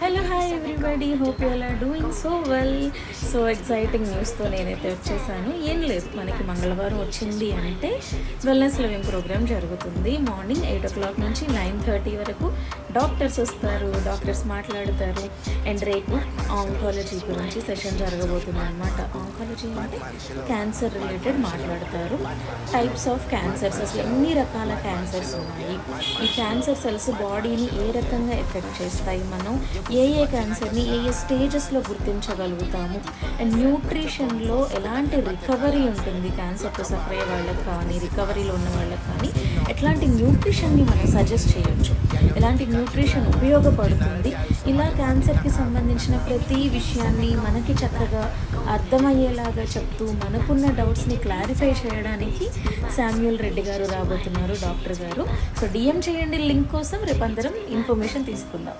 Hello hi everybody, hope you all are doing so well. So exciting న్యూస్తో నేనైతే వచ్చేసాను. ఏం లేదు, మనకి మంగళవారం వచ్చింది అంటే వెల్నెస్ లివింగ్ ప్రోగ్రామ్ జరుగుతుంది. మార్నింగ్ 8 o'clock నుంచి 9:30 వరకు డాక్టర్స్ వస్తారు, డాక్టర్స్ మాట్లాడతారు. అండ్ రేపు ఆంకాలజీ గురించి సెషన్ జరగబోతుంది అనమాట. ఆంకాలజీ అంటే క్యాన్సర్ రిలేటెడ్ మాట్లాడతారు. టైప్స్ ఆఫ్ క్యాన్సర్స్, అసలు ఎన్ని రకాల క్యాన్సర్స్ ఉన్నాయి, ఈ క్యాన్సర్ సెల్స్ బాడీని ఏ రకంగా ఎఫెక్ట్ చేస్తాయి, మనం ఏ క్యాన్సర్ని ఏ స్టేజెస్లో గుర్తించగలుగుతాము, అండ్ న్యూట్రిషన్లో ఎలాంటి రికవరీ ఉంటుంది, క్యాన్సర్తో సఫర్ అయ్యే వాళ్ళకి కానీ రికవరీలో ఉన్న వాళ్ళకి కానీ ఎట్లాంటి న్యూట్రిషన్ని మనం సజెస్ట్ చేయొచ్చు, ఎలాంటి న్యూట్రిషన్ ఉపయోగపడుతుంది, ఇలా క్యాన్సర్కి సంబంధించిన ప్రతి విషయాన్ని మనకి చక్కగా అర్థమయ్యేలాగా చెప్తూ మనకున్న డౌట్స్ని క్లారిఫై చేయడానికి శామ్యూల్ రెడ్డి గారు రాబోతున్నారు, డాక్టర్ గారు. సో డిఎం చేయండి లింక్ కోసం, రేపు అందరం ఇన్ఫర్మేషన్ తీసుకుందాం.